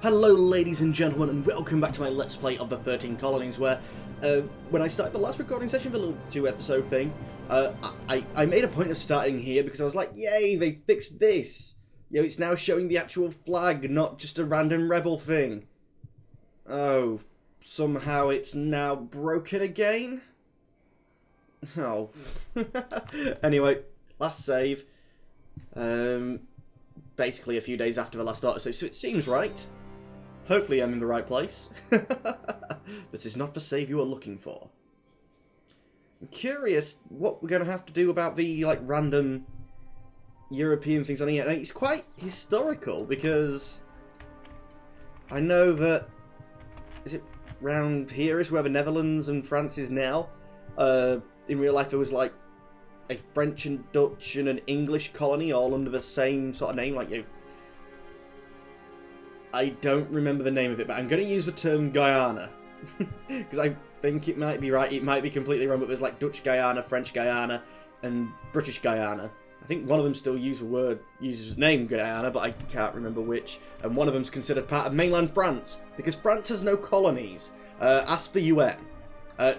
Hello ladies and gentlemen, and welcome back to my Let's Play of the 13 Colonies, where when I started the last recording session for the little 2-episode thing, I made a point of starting here because I was like, yay, they fixed this! You know, it's now showing the actual flag, not just a random rebel thing. Oh, somehow it's now broken again? Oh. Anyway, last save. Basically a few days after the last start, so it seems right. Hopefully I'm in the right place. This is not the save you are looking for. I'm curious what we're going to have to do about the, like, random European things on here. And it's quite historical, because I know that... Is it round here is where the Netherlands and France is now? In real life there was, like, a French and Dutch and an English colony all under the same sort of name, like you. I don't remember the name of it, but I'm going to use the term Guyana. Because I think it might be right, it might be completely wrong, but there's like Dutch Guyana, French Guyana, and British Guyana. I think one of them still uses the name Guyana, but I can't remember which. And one of them's considered part of mainland France, because France has no colonies. Ask the UN.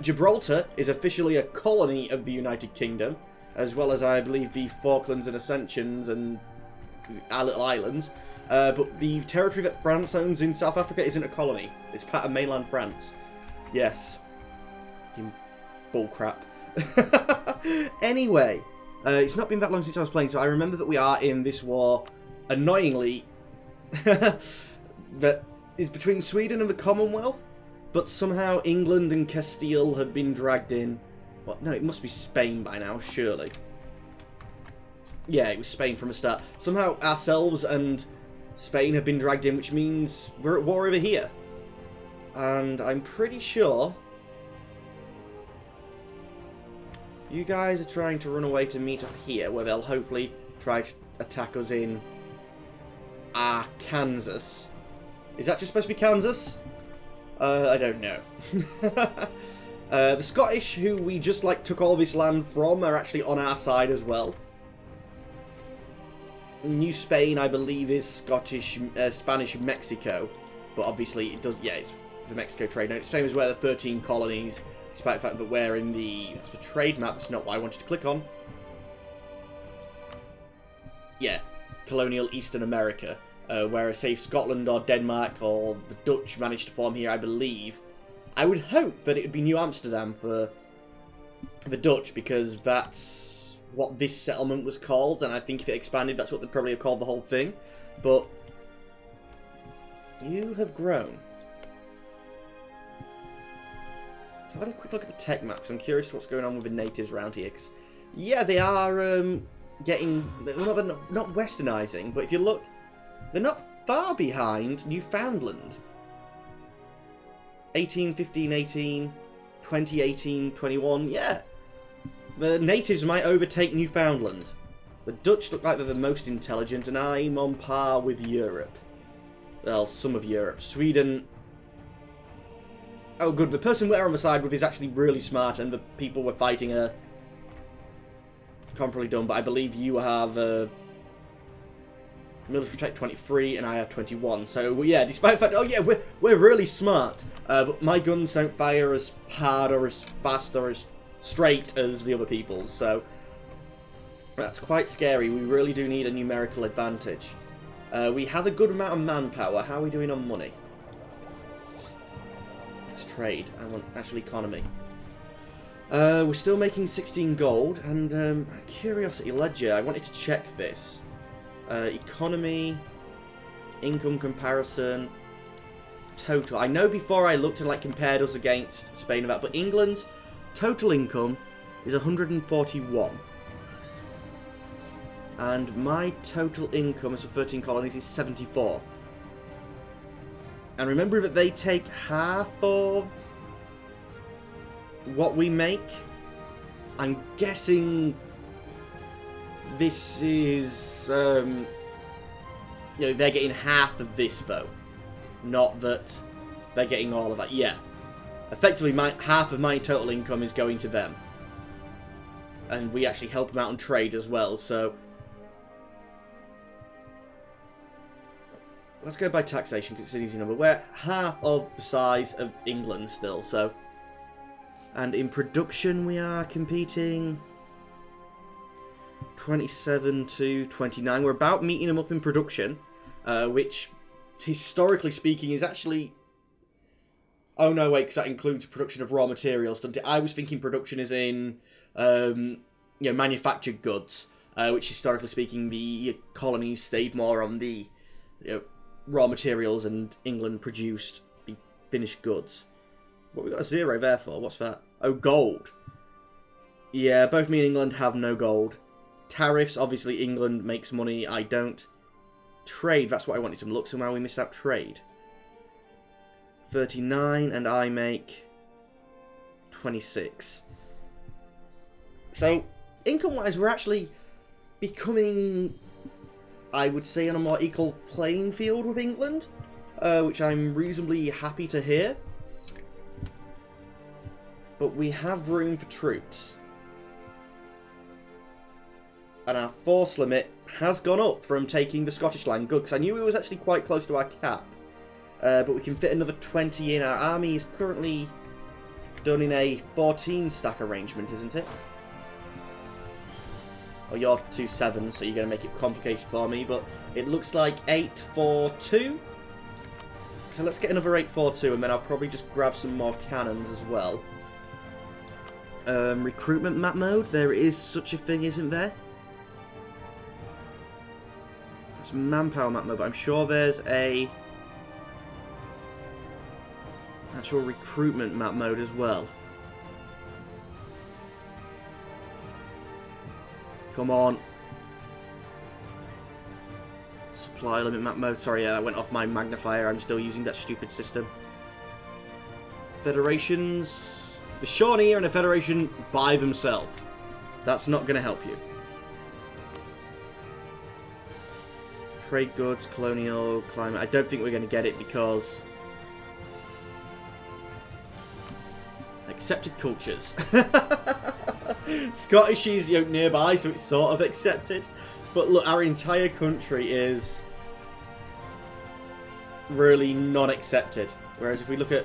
Gibraltar is officially a colony of the United Kingdom, as well as, I believe, the Falklands and Ascensions and our little islands. But the territory that France owns in South Africa isn't a colony. It's part of mainland France. Yes. Bullcrap. Anyway, it's not been that long since I was playing, so I remember that we are in this war, annoyingly, that is between Sweden and the Commonwealth, but somehow England and Castile have been dragged in. What? No, it must be Spain by now, surely. Yeah, it was Spain from the start. Somehow ourselves and Spain have been dragged in, which means we're at war over here. And I'm pretty sure you guys are trying to run away to meet up here, where they'll hopefully try to attack us in Kansas. Is that just supposed to be Kansas? I don't know. The Scottish, who we just like took all this land from, are actually on our side as well. New Spain, I believe, is Spanish Mexico, but obviously it does, yeah, it's the Mexico trade. Now, it's famous where the 13 colonies, despite the fact that we're in that's the trade map, that's not what I wanted to click on. Yeah, colonial Eastern America, whereas, say, Scotland or Denmark or the Dutch managed to form here, I believe. I would hope that it would be New Amsterdam for the Dutch, because that's what this settlement was called, and I think if it expanded, that's what they'd probably have called the whole thing. But you have grown. So I've had a quick look at the tech maps. I'm curious what's going on with the natives around here. Cause, yeah, they are getting... They're not westernizing, but if you look, they're not far behind Newfoundland. 18, 15, 18, 20, 18, 21, yeah. The natives might overtake Newfoundland. The Dutch look like they're the most intelligent, and I'm on par with Europe. Well, some of Europe. Sweden... Oh, good. The person we're on the side with is actually really smart, and the people we're fighting are comparably done, but I believe you have military tech 23, and I have 21. So, yeah, despite the fact... Oh, yeah, we're really smart. But my guns don't fire as hard or as fast or as straight as the other people's, so that's quite scary. We really do need a numerical advantage. We have a good amount of manpower. How are we doing on money? Let's trade. I want national economy. We're still making 16 gold, and curiosity ledger. I wanted to check this. Economy, income comparison, total. I know before I looked and like compared us against Spain and that, but England's total income is 141. And my total income as for 13 colonies is 74. And remember that they take half of what we make. I'm guessing this is, you know, they're getting half of this though. Not that they're getting all of that. Yeah. Effectively, half of my total income is going to them. And we actually help them out on trade as well, so let's go by taxation because it's an easy number. We're half of the size of England still, so. And in production, we are competing 27 to 29. We're about meeting them up in production, which, historically speaking, is actually. Oh no, wait, because that includes production of raw materials. I was thinking production is in, manufactured goods, which historically speaking, the colonies stayed more on the, raw materials, and England produced the finished goods. What we got a 0 there for? What's that? Oh, gold. Yeah, both me and England have no gold. Tariffs, obviously England makes money, I don't. Trade, that's what I wanted to look, somehow we missed out trade. 39, and I make 26. So, income-wise, we're actually becoming, I would say, on a more equal playing field with England, which I'm reasonably happy to hear. But we have room for troops. And our force limit has gone up from taking the Scottish land. Good, because I knew we was actually quite close to our cap. But we can fit another 20 in. Our army is currently done in a 14 stack arrangement, isn't it? Oh, you're 2-7, so you're going to make it complicated for me. But it looks like 8-4-2. So let's get another 8-4-2, and then I'll probably just grab some more cannons as well. Recruitment map mode. There is such a thing, isn't there? It's manpower map mode, but I'm sure there's a actual recruitment map mode as well. Come on. Supply limit map mode. Sorry, yeah, that went off my magnifier. I'm still using that stupid system. Federations. The Shawnee are in a federation by themselves. That's not going to help you. Trade goods, colonial, climate. I don't think we're going to get it because... Accepted cultures. Scottish is nearby, so it's sort of accepted. But look, our entire country is really non-accepted. Whereas if we look at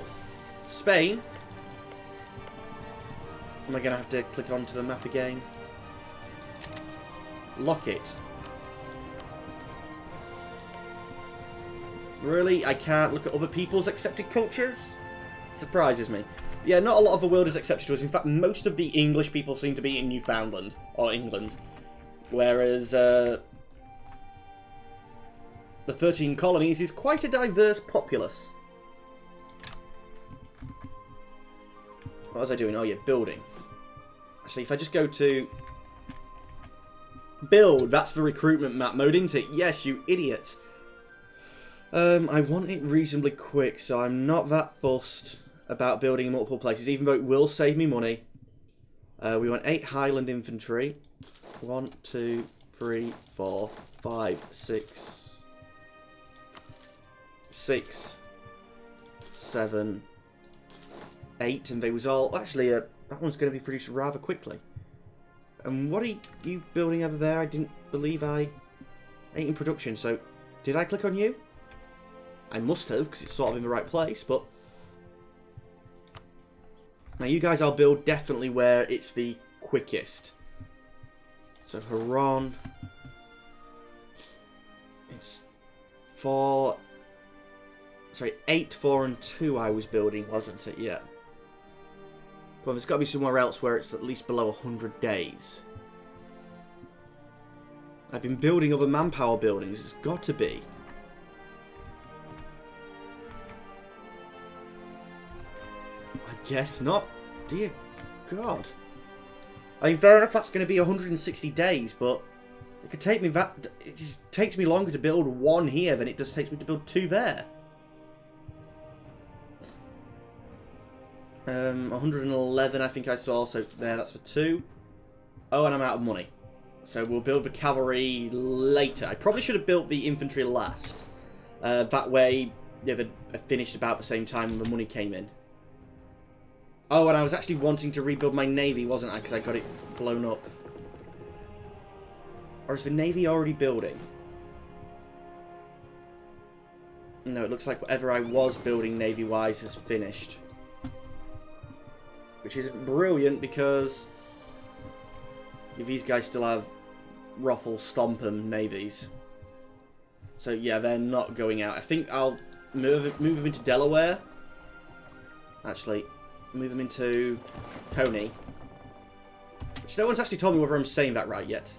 Spain... Am I going to have to click onto the map again? Lock it. Really? I can't look at other people's accepted cultures? Surprises me. Yeah, not a lot of the world is accepted to us. In fact, most of the English people seem to be in Newfoundland, or England. Whereas, the 13 Colonies is quite a diverse populace. What was I doing? Oh yeah, building. Actually, if I just go to... Build, that's the recruitment map mode, isn't it? Yes, you idiot. I want it reasonably quick, so I'm not that fussed about building in multiple places, even though it will save me money. We want 8 Highland infantry. 1, 2, 3, 4, 5, 6, 7, 8, and they was all... Actually, that one's going to be produced rather quickly. And what are you building over there? I didn't believe I ain't in production, so... Did I click on you? I must have, because it's sort of in the right place, but... Now, you guys, I'll build definitely where it's the quickest. So, Huron... It's 4... Sorry, 8, 4, and 2 I was building, wasn't it? Yeah. Well, there's got to be somewhere else where it's at least below 100 days. I've been building other manpower buildings. It's got to be. I guess not. Dear God. I mean, fair enough, that's going to be 160 days, but it could take me that... It just takes me longer to build 1 here than it just takes me to build 2 there. 111 I think I saw, so there, that's for 2. Oh, and I'm out of money. So we'll build the cavalry later. I probably should have built the infantry last. That way, yeah, they finished about the same time when the money came in. Oh, and I was actually wanting to rebuild my navy, wasn't I? Because I got it blown up. Or is the navy already building? No, it looks like whatever I was building navy-wise has finished. Which is brilliant because these guys still have Ruffle, Stomp 'em navies. So yeah, they're not going out. I think I'll move them into Delaware. Actually, move them into Coney. Which no one's actually told me whether I'm saying that right yet.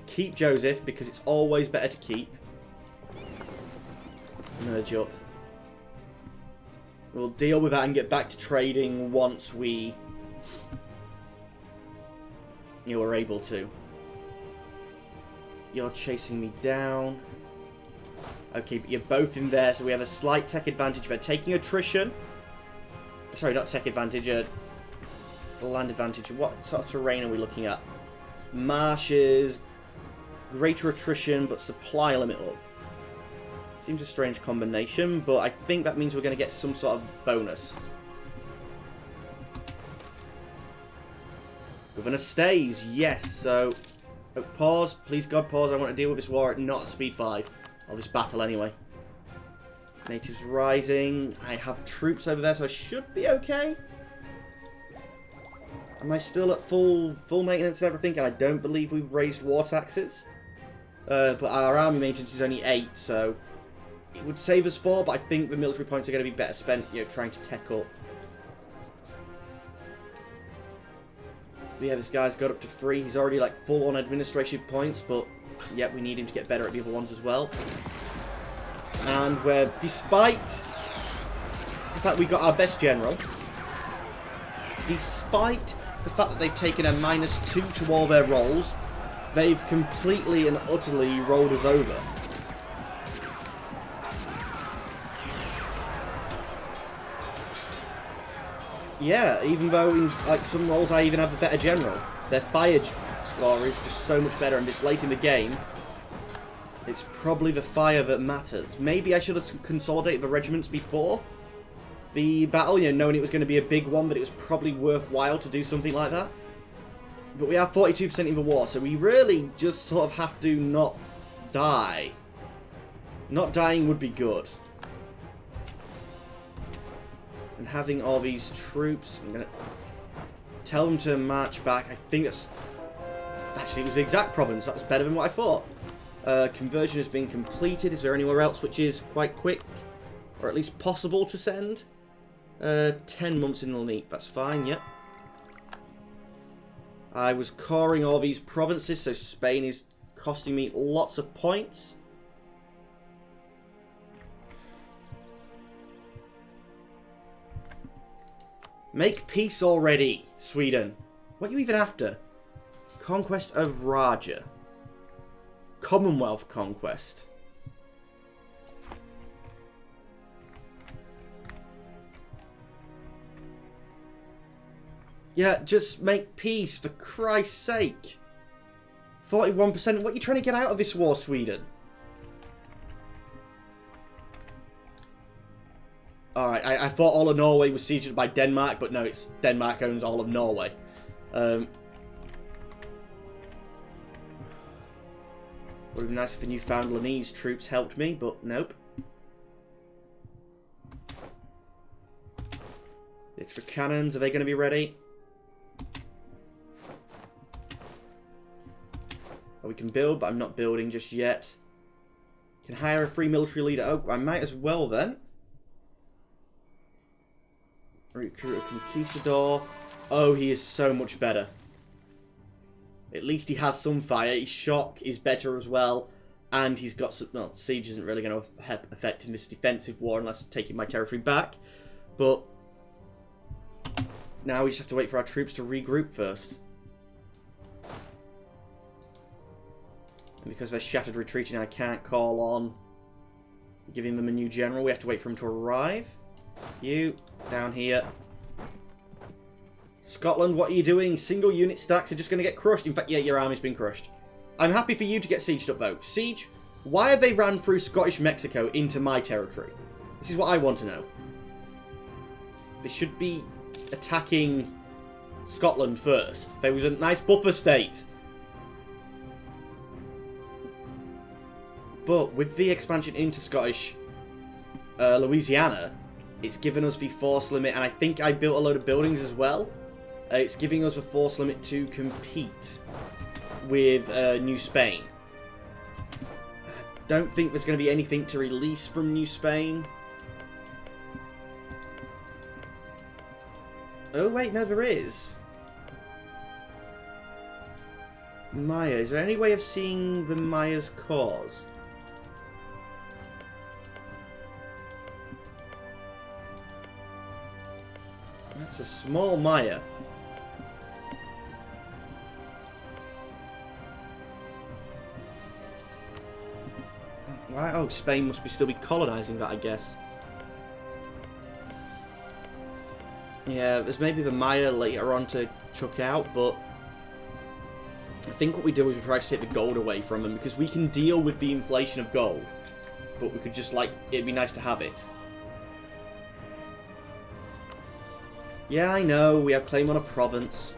Keep Joseph, because it's always better to keep. Merge up. We'll deal with that and get back to trading once we... are able to. You're chasing me down. Okay, but you're both in there, so we have a slight tech advantage. They're taking attrition. Sorry, not tech advantage, land advantage. What sort of terrain are we looking at? Marshes, greater attrition, but supply limit up. Seems a strange combination, but I think that means we're going to get some sort of bonus. Governor stays, yes, so... Oh, pause, please God, pause. I want to deal with this war, not at speed 5. Or this battle, anyway. Natives rising. I have troops over there, so I should be okay. Am I still at full maintenance and everything? And I don't believe we've raised war taxes. But our army maintenance is only 8, so... It would save us 4, but I think the military points are going to be better spent, trying to tech up. But yeah, this guy's got up to 3. He's already, like, full on administration points, but, yeah, we need him to get better at the other ones as well. And we're, despite the fact we got our best general, despite the fact that they've taken a -2 to all their rolls, they've completely and utterly rolled us over. Yeah, even though in like some roles I even have a better general. Their fire score is just so much better, and this late in the game, it's probably the fire that matters. Maybe I should have consolidated the regiments before the battle, knowing it was going to be a big one, but it was probably worthwhile to do something like that. But we have 42% in the war, so we really just sort of have to not die. Not dying would be good. And having all these troops, I'm going to tell them to march back. I think that's... Actually, it was the exact province. That's better than what I thought. Conversion has been completed. Is there anywhere else which is quite quick? Or at least possible to send? 10 months in the leap. That's fine, yep. I was coring all these provinces, so Spain is costing me lots of points. Make peace already, Sweden. What are you even after? Conquest of Raja. Commonwealth conquest. Yeah, just make peace, for Christ's sake. 41%. What are you trying to get out of this war, Sweden? Alright, I thought all of Norway was sieged by Denmark, but no, it's Denmark owns all of Norway. Would have been nice if the Newfoundlandese troops helped me, but nope. The extra cannons, are they going to be ready? Oh, we can build, but I'm not building just yet. Can hire a free military leader. Oh, I might as well then. Recruit a conquistador. Oh, he is so much better. At least he has some fire. His shock is better as well. And he's got some... Well, siege isn't really going to affect in this defensive war unless taking my territory back. But now we just have to wait for our troops to regroup first. And because they're shattered retreating, I can't call on giving them a new general. We have to wait for him to arrive. You, down here. Scotland, what are you doing? Single unit stacks are just going to get crushed. In fact, yeah, your army's been crushed. I'm happy for you to get sieged up, though. Siege, why have they ran through Scottish Mexico into my territory? This is what I want to know. They should be attacking Scotland first. There was a nice buffer state. But with the expansion into Scottish Louisiana, it's given us the force limit, and I think I built a load of buildings as well. It's giving us a force limit to compete with New Spain. I don't think there's going to be anything to release from New Spain. Oh wait, no, there is. Maya. Is there any way of seeing the Maya's cause? That's a small Maya. Why? Oh, Spain must still be colonising that, I guess. Yeah, there's maybe the Maya later on to chuck out, but I think what we do is we try to take the gold away from them, because we can deal with the inflation of gold, but we could just, like, it'd be nice to have it. Yeah, I know, we have claim on a province.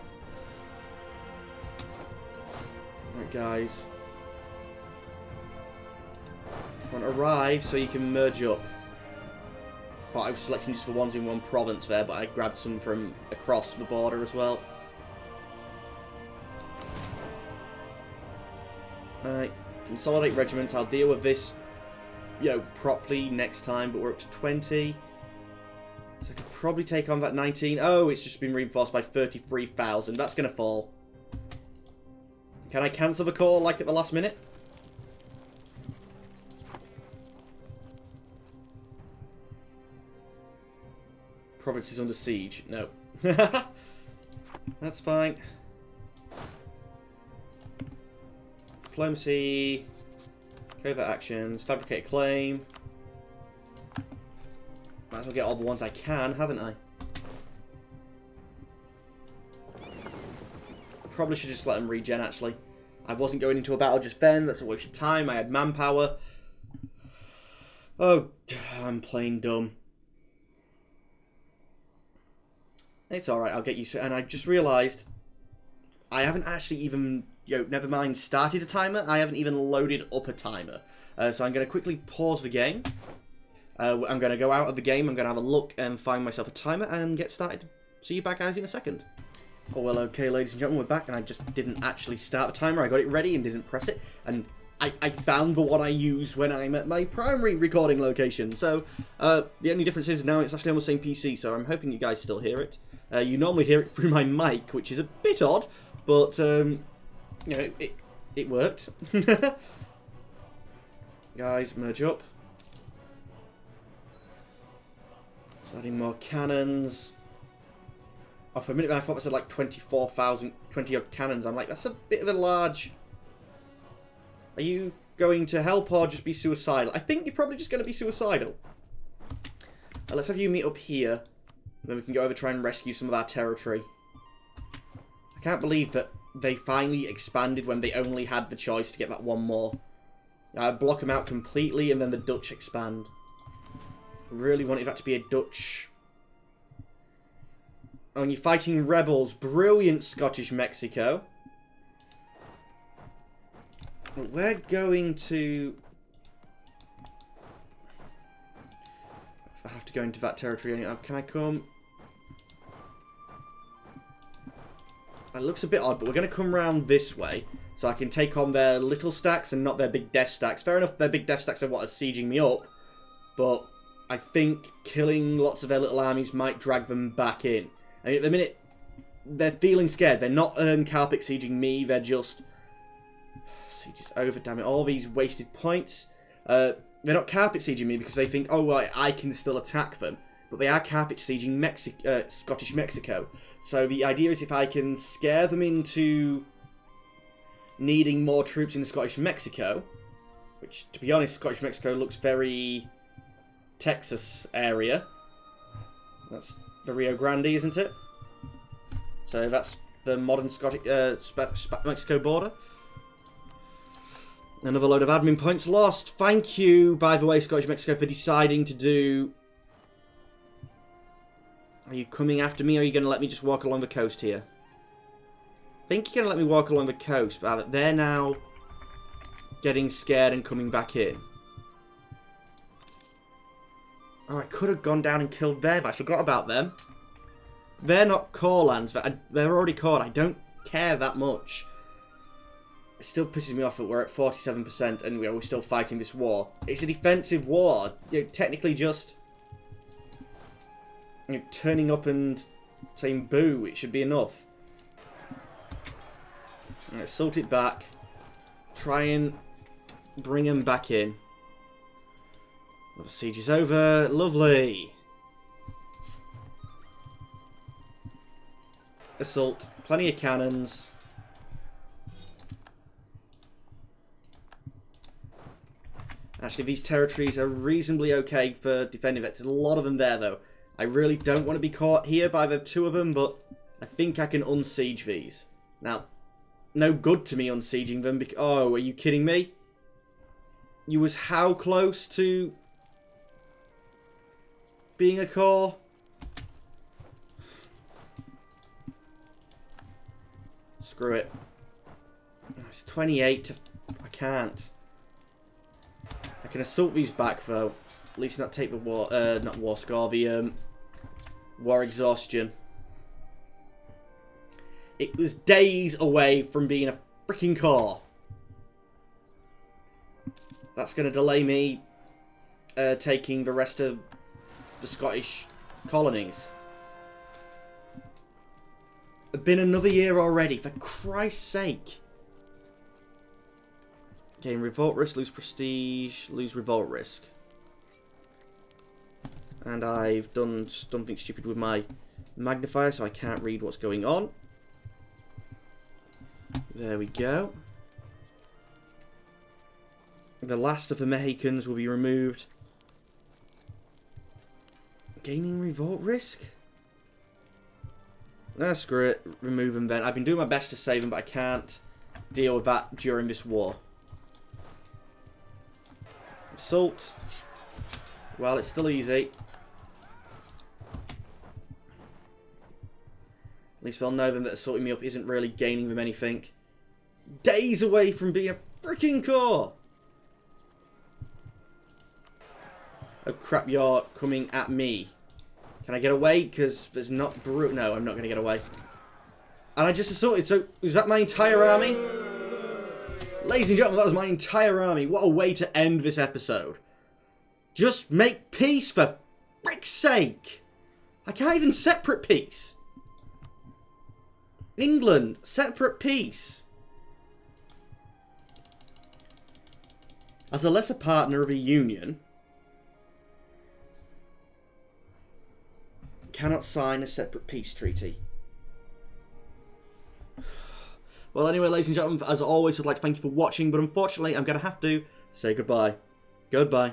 Right, guys. Want to arrive so you can merge up. But I was selecting just the ones in one province there, but I grabbed some from across the border as well. Right, consolidate regiments. I'll deal with this, you know, properly next time, but we're up to 20. So I could probably take on that 19. Oh, it's just been reinforced by 33,000. That's going to fall. Can I cancel the call like at the last minute? Province is under siege. No. That's fine. Diplomacy. Covert actions. Fabricate a claim. Might as well get all the ones I can, haven't I? Probably should just let them regen, actually. I wasn't going into a battle just then. That's a waste of time. I had manpower. Oh, I'm playing dumb. It's alright, I'll get used to it. And I just realised I haven't actually even, you know, never mind started a timer. I haven't even loaded up a timer. So I'm going to quickly pause the game. I'm going to go out of the game. I'm going to have a look and find myself a timer and get started. See you back, guys, in a second. Oh, well, okay, ladies and gentlemen, we're back. And I just didn't actually start the timer. I got it ready and didn't press it. And I found the one I use when I'm at my primary recording location. So the only difference is now it's actually on the same PC. So I'm hoping you guys still hear it. You normally hear it through my mic, which is a bit odd, but you know, it worked. Guys, merge up. So adding more cannons. Oh, for a minute I thought I said like 24,000, 20 odd cannons. I'm like, that's a bit of a large. Are you going to help or just be suicidal? I think you're probably just going to be suicidal. Let's have you meet up here. Then we can go over try and rescue some of our territory. I can't believe that they finally expanded when they only had the choice to get that one more. I block them out completely and then the Dutch expand. Really wanted that to be a Dutch. Oh, and you're fighting rebels. Brilliant, Scottish Mexico. We're going to... I have to go into that territory anyway. Can I come? It looks a bit odd, but we're going to come around this way. So I can take on their little stacks and not their big death stacks. Fair enough, their big death stacks are what are sieging me up. But I think killing lots of their little armies might drag them back in. I mean, at the minute, they're feeling scared. They're not carpet sieging me. They're just... Siege is over, damn it. All these wasted points. They're not carpet sieging me because they think, oh, well, I can still attack them. But they are carpet sieging Scottish Mexico. So the idea is if I can scare them into needing more troops in Scottish Mexico, which, to be honest, Scottish Mexico looks very Texas area. That's the Rio Grande, isn't it? So that's the modern Scottish Mexico border. Another load of admin points lost. Thank you, by the way, Scottish Mexico, for deciding to do... Are you coming after me, or are you going to let me just walk along the coast here? I think you're going to let me walk along the coast, but they're now getting scared and coming back in. Oh, I could have gone down and killed them. I forgot about them. They're not core lands. They're already cored. I don't care that much. It still pisses me off that we're at 47% and we're still fighting this war. It's a defensive war. You're technically just turning up and saying boo. It should be enough. Let's salt it back. Try and bring them back in. The siege is over. Lovely. Assault. Plenty of cannons. Actually, these territories are reasonably okay for defending. There's a lot of them there, though. I really don't want to be caught here by the two of them, but I think I can unsiege these. Now, no good to me unsieging them. Oh, are you kidding me? You was how close to being a core? Screw it. It's 28 to... I can't. I can assault these back, though. At least not take the war... not war score. The, war exhaustion. It was days away from being a freaking core. That's going to delay me taking the rest of the Scottish colonies. It's been another year already, for Christ's sake. Gain revolt risk, lose prestige, lose revolt risk. And I've done something stupid with my magnifier, so I can't read what's going on. There we go. The last of the Mexicans will be removed. Gaining revolt risk? Ah, screw it. Remove them then. I've been doing my best to save them, but I can't deal with that during this war. Assault. Well, it's still easy. At least they'll know then that assaulting me up isn't really gaining them anything. Days away from being a freaking core! Oh crap, you're coming at me. Can I get away? Because there's not... No, I'm not going to get away. And I just assaulted, so was that my entire army? Ladies and gentlemen, that was my entire army. What a way to end this episode. Just make peace, for frick's sake. I can't even separate peace. England, separate peace. As a lesser partner of a union, cannot sign a separate peace treaty. Well, anyway, ladies and gentlemen, as always, I'd like to thank you for watching, but unfortunately, I'm going to have to say goodbye. Goodbye.